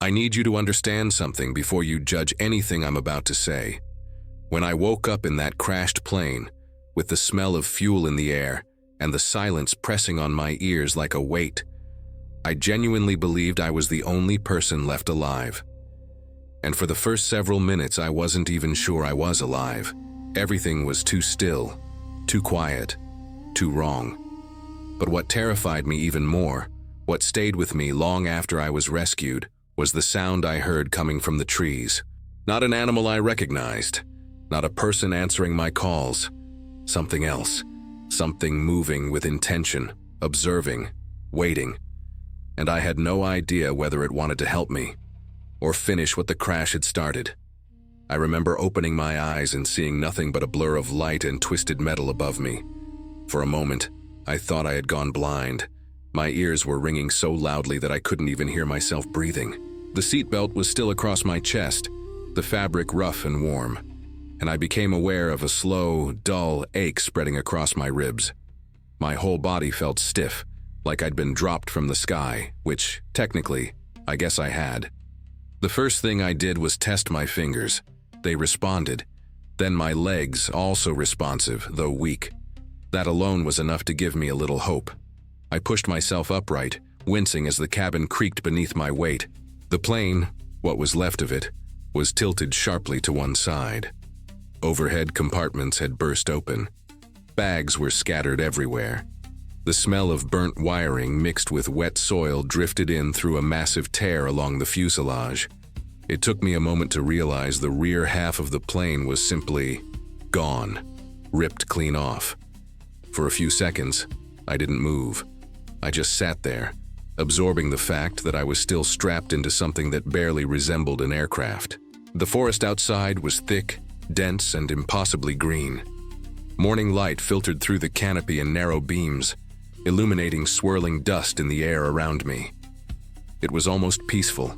I need you to understand something before you judge anything I'm about to say. When I woke up in that crashed plane, with the smell of fuel in the air and the silence pressing on my ears like a weight, I genuinely believed I was the only person left alive. And for the first several minutes, I wasn't even sure I was alive. Everything was too still, too quiet, too wrong. But what terrified me even more, what stayed with me long after I was rescued, was the sound I heard coming from the trees. Not an animal I recognized, not a person answering my calls. Something else, something moving with intention, observing, waiting. And I had no idea whether it wanted to help me or finish what the crash had started. I remember opening my eyes and seeing nothing but a blur of light and twisted metal above me. For a moment, I thought I had gone blind. My ears were ringing so loudly that I couldn't even hear myself breathing. The seatbelt was still across my chest, the fabric rough and warm, and I became aware of a slow, dull ache spreading across my ribs. My whole body felt stiff, like I'd been dropped from the sky, which, technically, I guess I had. The first thing I did was test my fingers. They responded. Then my legs, also responsive, though weak. That alone was enough to give me a little hope. I pushed myself upright, wincing as the cabin creaked beneath my weight. The plane, what was left of it, was tilted sharply to one side. Overhead compartments had burst open. Bags were scattered everywhere. The smell of burnt wiring mixed with wet soil drifted in through a massive tear along the fuselage. It took me a moment to realize the rear half of the plane was simply gone, ripped clean off. For a few seconds, I didn't move. I just sat there, absorbing the fact that I was still strapped into something that barely resembled an aircraft. The forest outside was thick, dense, and impossibly green. Morning light filtered through the canopy in narrow beams, illuminating swirling dust in the air around me. It was almost peaceful,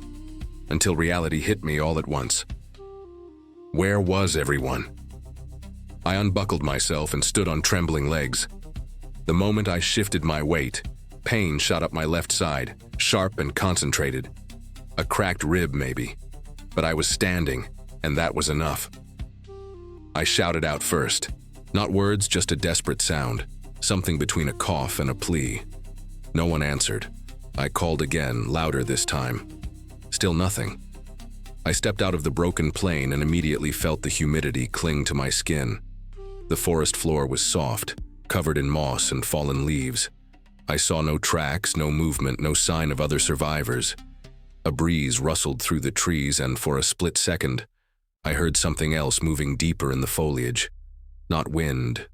until reality hit me all at once. Where was everyone? I unbuckled myself and stood on trembling legs. The moment I shifted my weight, pain shot up my left side, sharp and concentrated. A cracked rib, maybe. But I was standing, and that was enough. I shouted out first. Not words, just a desperate sound. Something between a cough and a plea. No one answered. I called again, louder this time. Still nothing. I stepped out of the broken plane and immediately felt the humidity cling to my skin. The forest floor was soft, covered in moss and fallen leaves. I saw no tracks, no movement, no sign of other survivors. A breeze rustled through the trees, and for a split second, I heard something else moving deeper in the foliage. Not wind,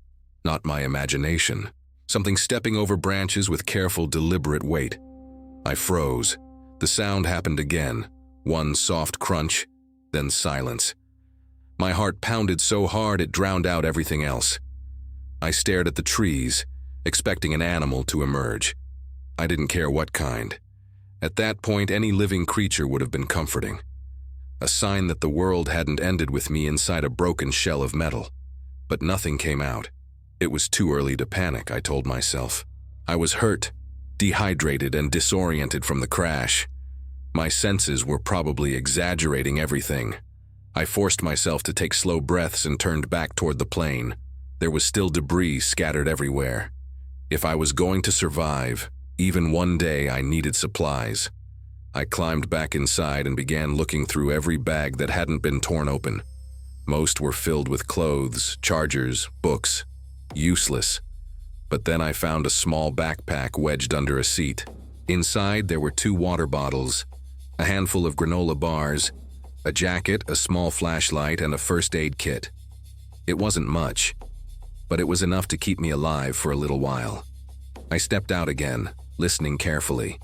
not my imagination. Something stepping over branches with careful, deliberate weight. I froze. The sound happened again. One soft crunch, then silence. My heart pounded so hard it drowned out everything else. I stared at the trees, expecting an animal to emerge. I didn't care what kind. At that point, any living creature would have been comforting. A sign that the world hadn't ended with me inside a broken shell of metal. But nothing came out. It was too early to panic, I told myself. I was hurt, dehydrated, and disoriented from the crash. My senses were probably exaggerating everything. I forced myself to take slow breaths and turned back toward the plane. There was still debris scattered everywhere. If I was going to survive, even one day, I needed supplies. I climbed back inside and began looking through every bag that hadn't been torn open. Most were filled with clothes, chargers, books. Useless. But then I found a small backpack wedged under a seat. Inside, there were 2 water bottles, a handful of granola bars, a jacket, a small flashlight, and a first aid kit. It wasn't much, but it was enough to keep me alive for a little while. I stepped out again, listening carefully.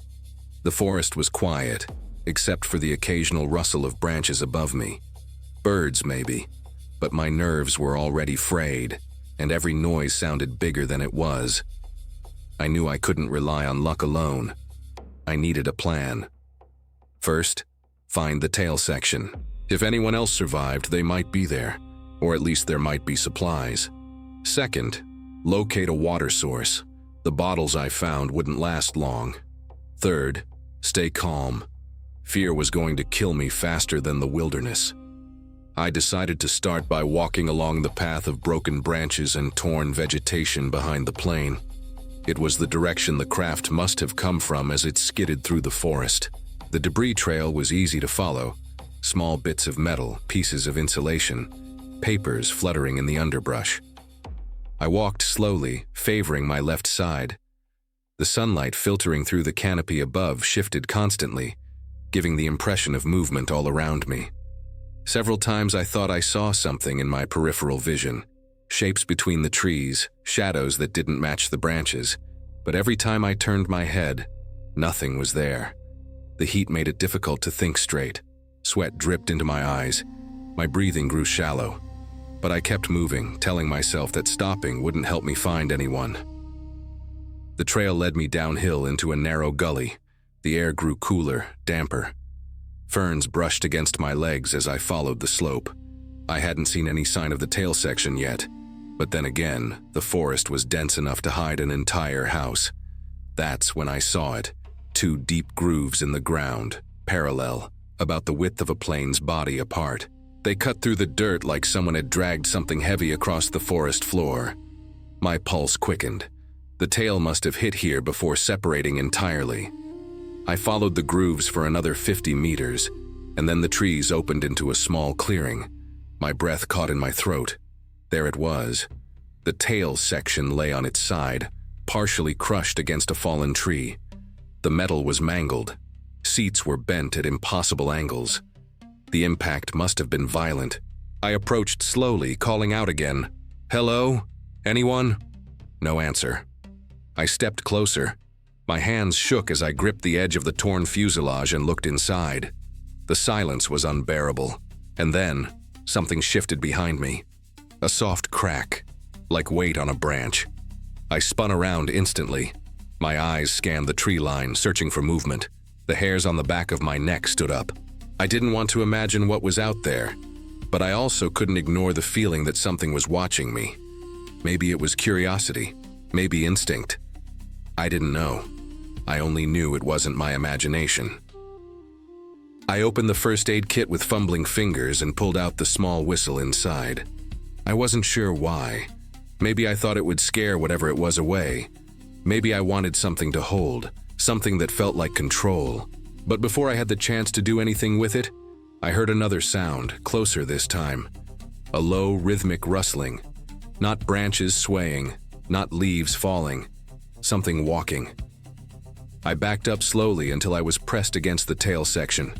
The forest was quiet, except for the occasional rustle of branches above me. Birds, maybe, but my nerves were already frayed, and every noise sounded bigger than it was. I knew I couldn't rely on luck alone. I needed a plan. First, find the tail section. If anyone else survived, they might be there, or at least there might be supplies. Second, locate a water source. The bottles I found wouldn't last long. Third, stay calm. Fear was going to kill me faster than the wilderness. I decided to start by walking along the path of broken branches and torn vegetation behind the plane. It was the direction the craft must have come from as it skidded through the forest. The debris trail was easy to follow. Small bits of metal, pieces of insulation, papers fluttering in the underbrush. I walked slowly, favoring my left side. The sunlight filtering through the canopy above shifted constantly, giving the impression of movement all around me. Several times I thought I saw something in my peripheral vision, shapes between the trees, shadows that didn't match the branches, but every time I turned my head, nothing was there. The heat made it difficult to think straight. Sweat dripped into my eyes. My breathing grew shallow. But I kept moving, telling myself that stopping wouldn't help me find anyone. The trail led me downhill into a narrow gully. The air grew cooler, damper. Ferns brushed against my legs as I followed the slope. I hadn't seen any sign of the tail section yet. But then again, the forest was dense enough to hide an entire house. That's when I saw it. 2 deep grooves in the ground, parallel, about the width of a plane's body apart. They cut through the dirt like someone had dragged something heavy across the forest floor. My pulse quickened. The tail must have hit here before separating entirely. I followed the grooves for another 50 meters, and then the trees opened into a small clearing. My breath caught in my throat. There it was. The tail section lay on its side, partially crushed against a fallen tree. The metal was mangled. Seats were bent at impossible angles. The impact must have been violent. I approached slowly, calling out again. "Hello? Anyone?" No answer. I stepped closer. My hands shook as I gripped the edge of the torn fuselage and looked inside. The silence was unbearable. And then, something shifted behind me. A soft crack, like weight on a branch. I spun around instantly. My eyes scanned the tree line, searching for movement. The hairs on the back of my neck stood up. I didn't want to imagine what was out there, but I also couldn't ignore the feeling that something was watching me. Maybe it was curiosity, maybe instinct. I didn't know. I only knew it wasn't my imagination. I opened the first aid kit with fumbling fingers and pulled out the small whistle inside. I wasn't sure why. Maybe I thought it would scare whatever it was away. Maybe I wanted something to hold, something that felt like control. But before I had the chance to do anything with it, I heard another sound, closer this time. A low, rhythmic rustling. Not branches swaying, not leaves falling. Something walking. I backed up slowly until I was pressed against the tail section.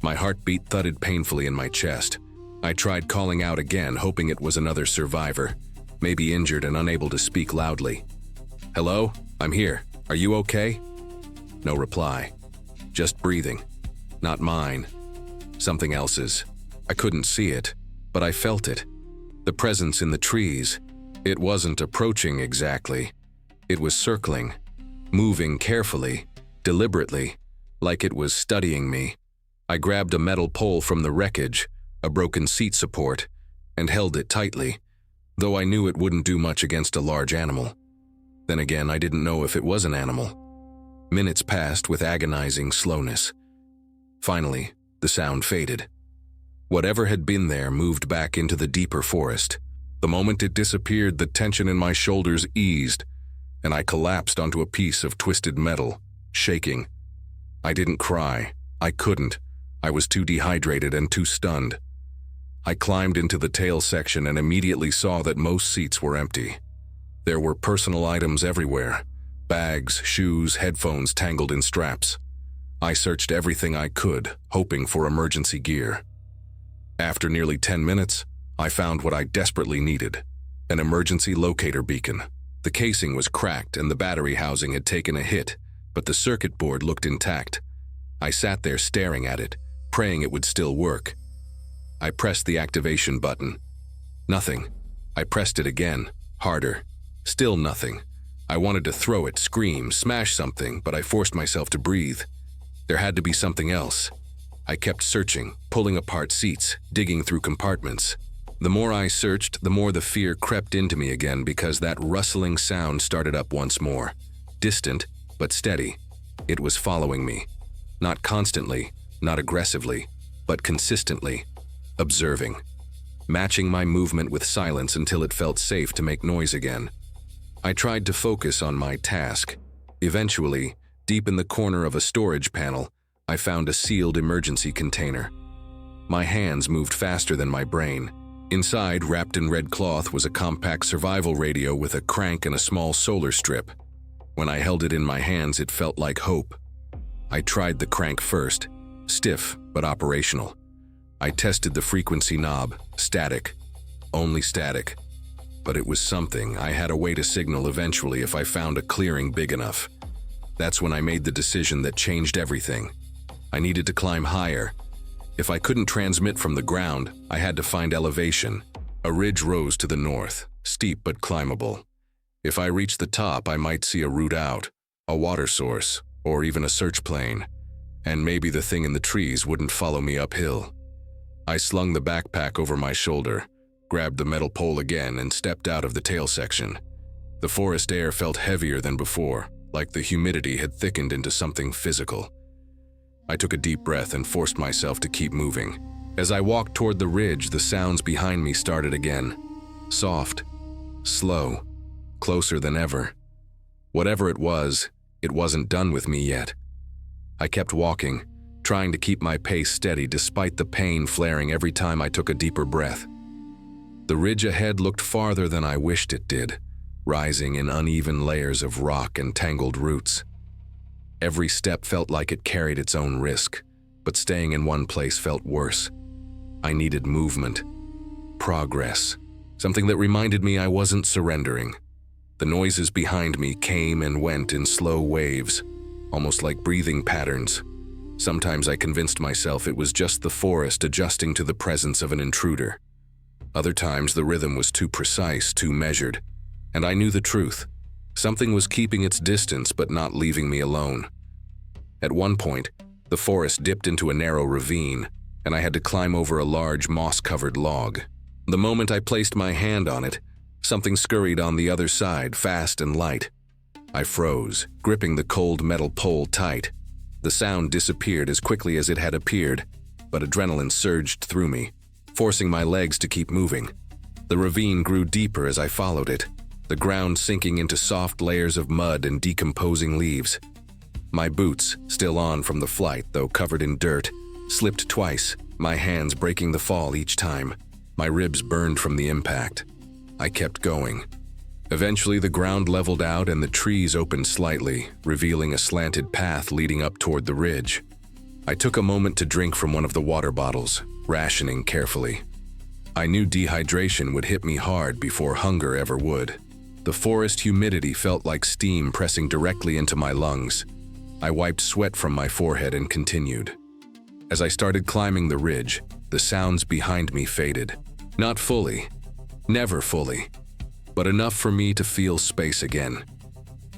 My heartbeat thudded painfully in my chest. I tried calling out again, hoping it was another survivor, maybe injured and unable to speak loudly. "Hello? I'm here. Are you okay?" No reply. Just breathing. Not mine. Something else's. I couldn't see it, but I felt it. The presence in the trees. It wasn't approaching exactly. It was circling, moving carefully, deliberately, like it was studying me. I grabbed a metal pole from the wreckage, a broken seat support, and held it tightly, though I knew it wouldn't do much against a large animal. Then again, I didn't know if it was an animal. Minutes passed with agonizing slowness. Finally, the sound faded. Whatever had been there moved back into the deeper forest. The moment it disappeared, the tension in my shoulders eased, and I collapsed onto a piece of twisted metal, shaking. I didn't cry. I couldn't. I was too dehydrated and too stunned. I climbed into the tail section and immediately saw that most seats were empty. There were personal items everywhere. Bags, shoes, headphones tangled in straps. I searched everything I could, hoping for emergency gear. After nearly 10 minutes, I found what I desperately needed, an emergency locator beacon. The casing was cracked and the battery housing had taken a hit, but the circuit board looked intact. I sat there staring at it, praying it would still work. I pressed the activation button. Nothing. I pressed it again, harder. Still nothing. I wanted to throw it, scream, smash something, but I forced myself to breathe. There had to be something else. I kept searching, pulling apart seats, digging through compartments. The more I searched, the more the fear crept into me again because that rustling sound started up once more. Distant, but steady. It was following me. Not constantly, not aggressively, but consistently, observing, matching my movement with silence until it felt safe to make noise again. I tried to focus on my task. Eventually, deep in the corner of a storage panel, I found a sealed emergency container. My hands moved faster than my brain. Inside, wrapped in red cloth, was a compact survival radio with a crank and a small solar strip. When I held it in my hands, it felt like hope. I tried the crank first, stiff but operational. I tested the frequency knob, static, only static. But it was something. I had a way to signal eventually if I found a clearing big enough. That's when I made the decision that changed everything. I needed to climb higher. If I couldn't transmit from the ground, I had to find elevation. A ridge rose to the north, steep but climbable. If I reached the top, I might see a route out, a water source, or even a search plane. And maybe the thing in the trees wouldn't follow me uphill. I slung the backpack over my shoulder, grabbed the metal pole again, and stepped out of the tail section. The forest air felt heavier than before, like the humidity had thickened into something physical. I took a deep breath and forced myself to keep moving. As I walked toward the ridge, the sounds behind me started again. Soft, slow, closer than ever. Whatever it wasn't done with me yet. I kept walking, trying to keep my pace steady despite the pain flaring every time I took a deeper breath. The ridge ahead looked farther than I wished it did, rising in uneven layers of rock and tangled roots. Every step felt like it carried its own risk, but staying in one place felt worse. I needed movement, progress, something that reminded me I wasn't surrendering. The noises behind me came and went in slow waves, almost like breathing patterns. Sometimes I convinced myself it was just the forest adjusting to the presence of an intruder. Other times the rhythm was too precise, too measured, and I knew the truth. Something was keeping its distance but not leaving me alone. At one point, the forest dipped into a narrow ravine, and I had to climb over a large moss-covered log. The moment I placed my hand on it, something scurried on the other side, fast and light. I froze, gripping the cold metal pole tight. The sound disappeared as quickly as it had appeared, but adrenaline surged through me, forcing my legs to keep moving. The ravine grew deeper as I followed it, the ground sinking into soft layers of mud and decomposing leaves. My boots, still on from the flight though covered in dirt, slipped twice, my hands breaking the fall each time. My ribs burned from the impact. I kept going. Eventually the ground leveled out and the trees opened slightly, revealing a slanted path leading up toward the ridge. I took a moment to drink from one of the water bottles, rationing carefully. I knew dehydration would hit me hard before hunger ever would. The forest humidity felt like steam pressing directly into my lungs. I wiped sweat from my forehead and continued. As I started climbing the ridge, the sounds behind me faded. Not fully, never fully, but enough for me to feel space again.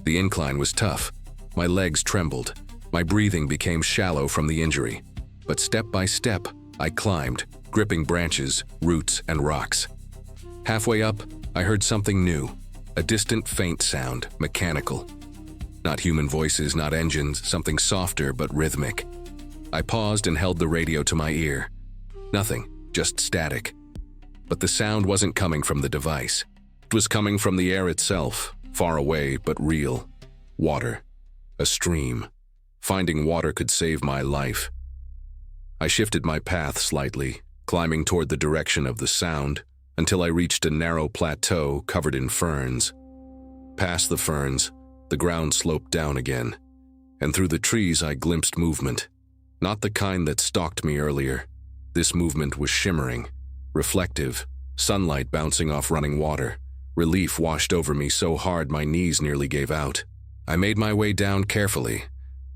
The incline was tough. My legs trembled. My breathing became shallow from the injury. But step by step, I climbed, gripping branches, roots, and rocks. Halfway up, I heard something new. A distant, faint sound, mechanical. Not human voices, not engines, something softer but rhythmic. I paused and held the radio to my ear. Nothing, just static. But the sound wasn't coming from the device. It was coming from the air itself, far away but real. Water. A stream. Finding water could save my life. I shifted my path slightly, climbing toward the direction of the sound, until I reached a narrow plateau covered in ferns. Past the ferns, the ground sloped down again, and through the trees I glimpsed movement. Not the kind that stalked me earlier. This movement was shimmering, reflective, sunlight bouncing off running water. Relief washed over me so hard my knees nearly gave out. I made my way down carefully,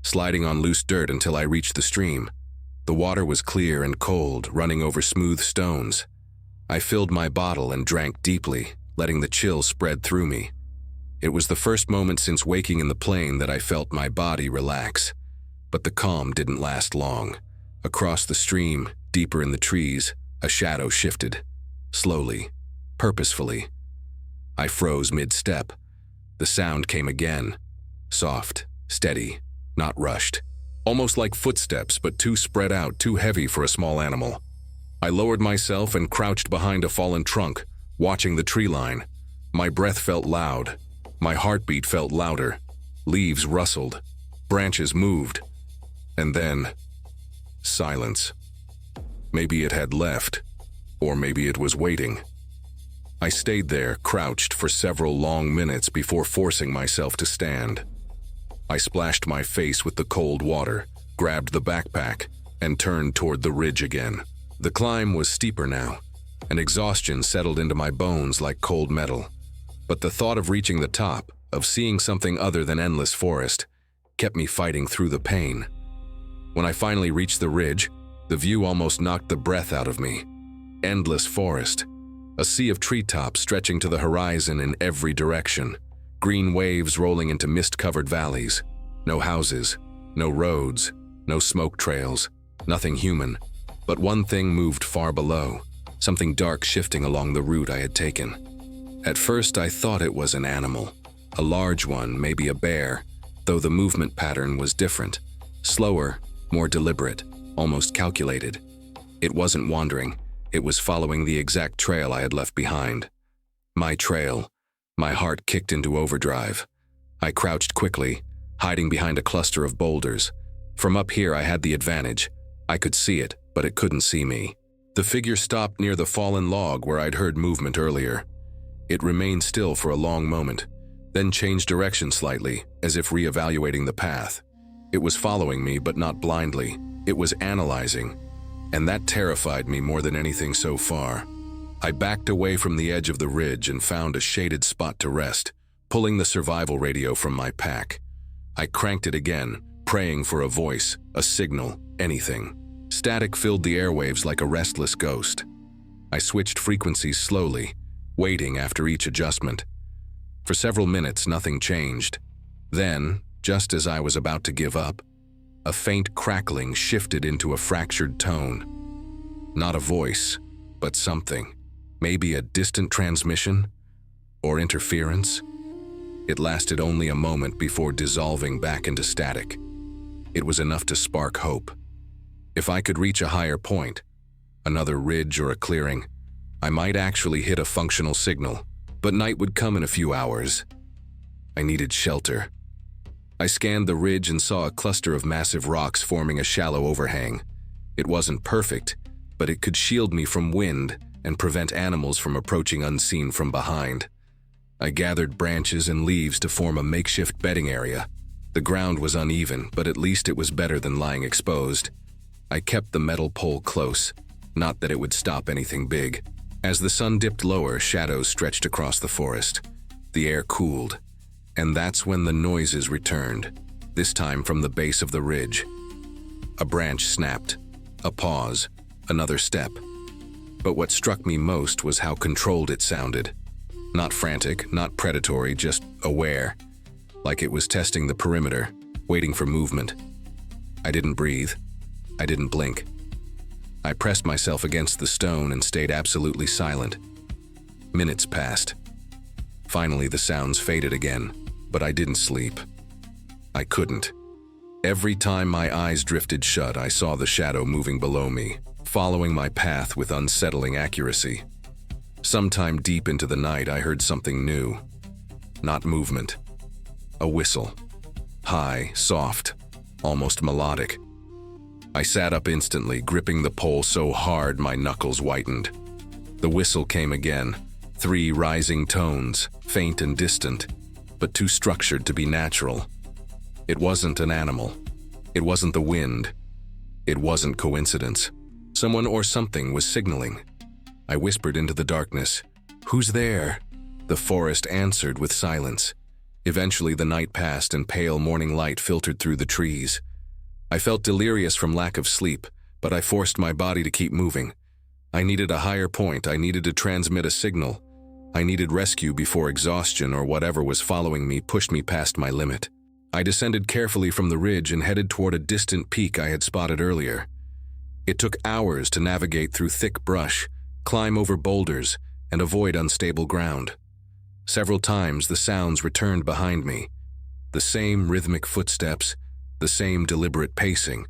sliding on loose dirt until I reached the stream. The water was clear and cold, running over smooth stones. I filled my bottle and drank deeply, letting the chill spread through me. It was the first moment since waking in the plane that I felt my body relax. But the calm didn't last long. Across the stream, deeper in the trees, a shadow shifted. Slowly, purposefully. I froze mid-step. The sound came again. Soft, steady, not rushed. almost like footsteps, but too spread out, too heavy for a small animal. I lowered myself and crouched behind a fallen trunk, watching the tree line. My breath felt loud. My heartbeat felt louder. Leaves rustled. Branches moved. And then, silence. Maybe it had left, or maybe it was waiting. I stayed there, crouched for several long minutes before forcing myself to stand. I splashed my face with the cold water, grabbed the backpack, and turned toward the ridge again. The climb was steeper now, and exhaustion settled into my bones like cold metal. But the thought of reaching the top, of seeing something other than endless forest, kept me fighting through the pain. When I finally reached the ridge, the view almost knocked the breath out of me. Endless forest. A sea of treetops stretching to the horizon in every direction. Green waves rolling into mist-covered valleys. No houses, no roads, no smoke trails, nothing human. But one thing moved far below, something dark shifting along the route I had taken. At first I thought it was an animal. A large one, maybe a bear, though the movement pattern was different. Slower, more deliberate, almost calculated. It wasn't wandering. It was following the exact trail I had left behind. My trail. My heart kicked into overdrive. I crouched quickly, hiding behind a cluster of boulders. From up here I had the advantage. I could see it, but it couldn't see me. The figure stopped near the fallen log where I'd heard movement earlier. It remained still for a long moment, then changed direction slightly, as if reevaluating the path. It was following me, but not blindly. It was analyzing. And that terrified me more than anything so far. I backed away from the edge of the ridge and found a shaded spot to rest, pulling the survival radio from my pack. I cranked it again, praying for a voice, a signal, anything. Static filled the airwaves like a restless ghost. I switched frequencies slowly, waiting after each adjustment. For several minutes, nothing changed. Then, just as I was about to give up, a faint crackling shifted into a fractured tone. Not a voice, but something. Maybe a distant transmission? Or interference? It lasted only a moment before dissolving back into static. It was enough to spark hope. If I could reach a higher point, another ridge or a clearing, I might actually hit a functional signal, but night would come in a few hours. I needed shelter. I scanned the ridge and saw a cluster of massive rocks forming a shallow overhang. It wasn't perfect, but it could shield me from wind and prevent animals from approaching unseen from behind. I gathered branches and leaves to form a makeshift bedding area. The ground was uneven, but at least it was better than lying exposed. I kept the metal pole close, not that it would stop anything big. As the sun dipped lower, shadows stretched across the forest. The air cooled. And that's when the noises returned, this time from the base of the ridge. A branch snapped, a pause, another step. But what struck me most was how controlled it sounded. Not frantic, not predatory, just aware, like it was testing the perimeter, waiting for movement. I didn't breathe. I didn't blink. I pressed myself against the stone and stayed absolutely silent. Minutes passed. Finally, the sounds faded again. But I didn't sleep. I couldn't. Every time my eyes drifted shut, I saw the shadow moving below me, following my path with unsettling accuracy. Sometime deep into the night, I heard something new. Not movement. A whistle. High, soft, almost melodic. I sat up instantly, gripping the pole so hard my knuckles whitened. The whistle came again. 3 rising tones, faint and distant, but too structured to be natural. It wasn't an animal. It wasn't the wind. It wasn't coincidence. Someone or something was signaling. I whispered into the darkness, "Who's there?" The forest answered with silence. Eventually the night passed and pale morning light filtered through the trees. I felt delirious from lack of sleep, but I forced my body to keep moving. I needed a higher point. I needed to transmit a signal. I needed rescue before exhaustion or whatever was following me pushed me past my limit. I descended carefully from the ridge and headed toward a distant peak I had spotted earlier. It took hours to navigate through thick brush, climb over boulders, and avoid unstable ground. Several times the sounds returned behind me. The same rhythmic footsteps, the same deliberate pacing,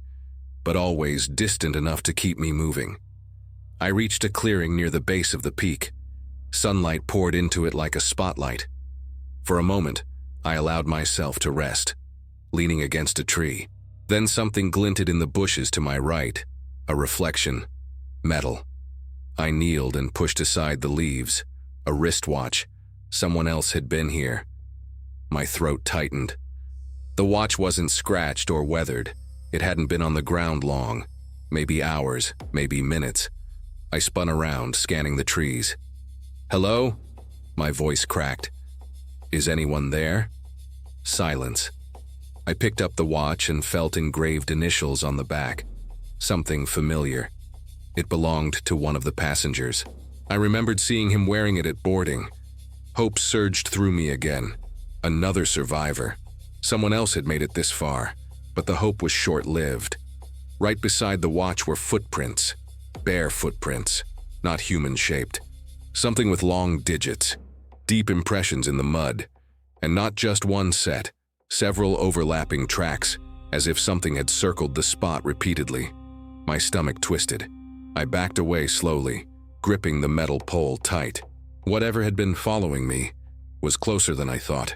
but always distant enough to keep me moving. I reached a clearing near the base of the peak. Sunlight poured into it like a spotlight. For a moment, I allowed myself to rest, leaning against a tree. Then something glinted in the bushes to my right, a reflection, metal. I kneeled and pushed aside the leaves, a wristwatch. Someone else had been here. My throat tightened. The watch wasn't scratched or weathered. It hadn't been on the ground long, maybe hours, maybe minutes. I spun around, scanning the trees. "Hello?" My voice cracked. "Is anyone there?" Silence. I picked up the watch and felt engraved initials on the back. Something familiar. It belonged to one of the passengers. I remembered seeing him wearing it at boarding. Hope surged through me again. Another survivor. Someone else had made it this far, but the hope was short-lived. Right beside the watch were footprints. Bare footprints, not human-shaped. Something with long digits, deep impressions in the mud, and not just one set, several overlapping tracks, as if something had circled the spot repeatedly. My stomach twisted. I backed away slowly, gripping the metal pole tight. Whatever had been following me was closer than I thought.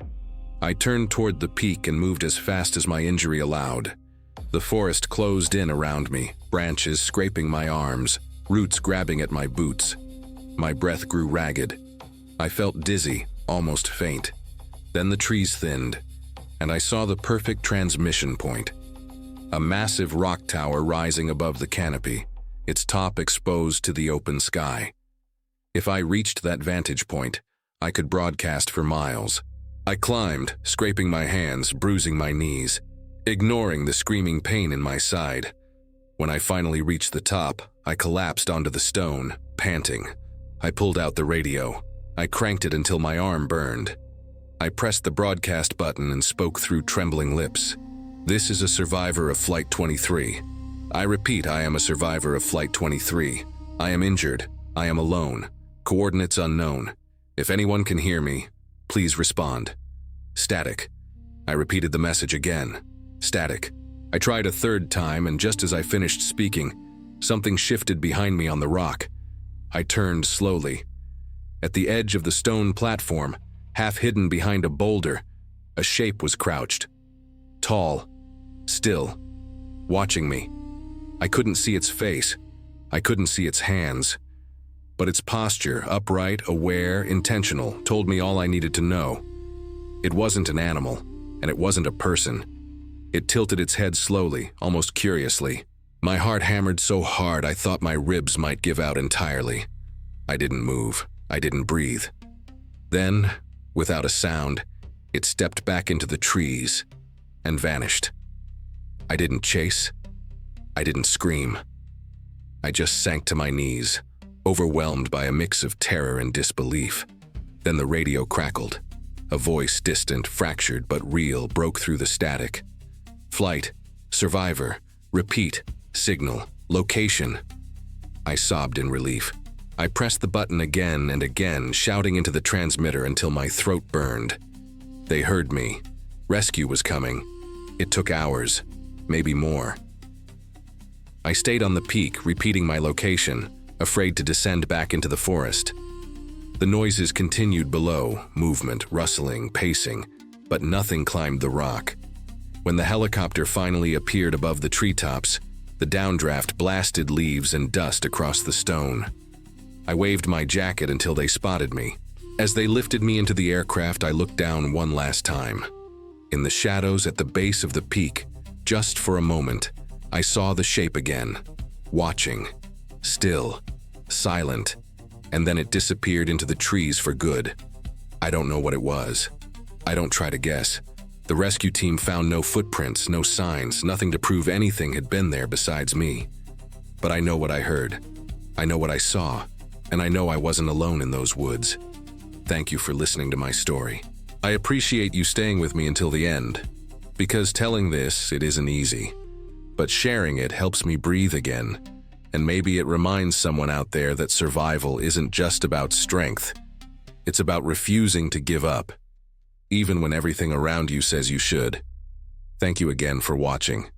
I turned toward the peak and moved as fast as my injury allowed. The forest closed in around me, branches scraping my arms, roots grabbing at my boots. My breath grew ragged. I felt dizzy, almost faint. Then the trees thinned, and I saw the perfect transmission point. A massive rock tower rising above the canopy, its top exposed to the open sky. If I reached that vantage point, I could broadcast for miles. I climbed, scraping my hands, bruising my knees, ignoring the screaming pain in my side. When I finally reached the top, I collapsed onto the stone, panting. I pulled out the radio. I cranked it until my arm burned. I pressed the broadcast button and spoke through trembling lips. "This is a survivor of Flight 23. I repeat, I am a survivor of Flight 23. I am injured. I am alone. Coordinates unknown. If anyone can hear me, please respond. Static." I repeated the message again. Static. I tried a third time, and just as I finished speaking, something shifted behind me on the rock. I turned slowly. At the edge of the stone platform, half hidden behind a boulder, a shape was crouched. Tall, still, watching me. I couldn't see its face. I couldn't see its hands. But its posture, upright, aware, intentional, told me all I needed to know. It wasn't an animal, and it wasn't a person. It tilted its head slowly, almost curiously. My heart hammered so hard I thought my ribs might give out entirely. I didn't move. I didn't breathe. Then, without a sound, it stepped back into the trees and vanished. I didn't chase. I didn't scream. I just sank to my knees, overwhelmed by a mix of terror and disbelief. Then the radio crackled. A voice, distant, fractured, but real, broke through the static. "Flight, survivor, repeat, signal, location." I sobbed in relief. I pressed the button again and again, shouting into the transmitter until my throat burned. They heard me. Rescue was coming. It took hours, maybe more. I stayed on the peak, repeating my location, afraid to descend back into the forest. The noises continued below, movement, rustling, pacing, but nothing climbed the rock. When the helicopter finally appeared above the treetops, the downdraft blasted leaves and dust across the stone. I waved my jacket until they spotted me. As they lifted me into the aircraft, I looked down one last time. In the shadows at the base of the peak, just for a moment, I saw the shape again, watching, still, silent, and then it disappeared into the trees for good. I don't know what it was. I don't try to guess. The rescue team found no footprints, no signs, nothing to prove anything had been there besides me. But I know what I heard. I know what I saw. And I know I wasn't alone in those woods. Thank you for listening to my story. I appreciate you staying with me until the end. Because telling this, it isn't easy. But sharing it helps me breathe again. And maybe it reminds someone out there that survival isn't just about strength. It's about refusing to give up, even when everything around you says you should. Thank you again for watching.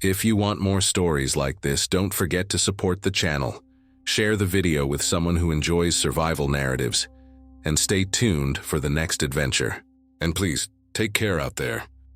If you want more stories like this, don't forget to support the channel, share the video with someone who enjoys survival narratives, and stay tuned for the next adventure. And please, take care out there.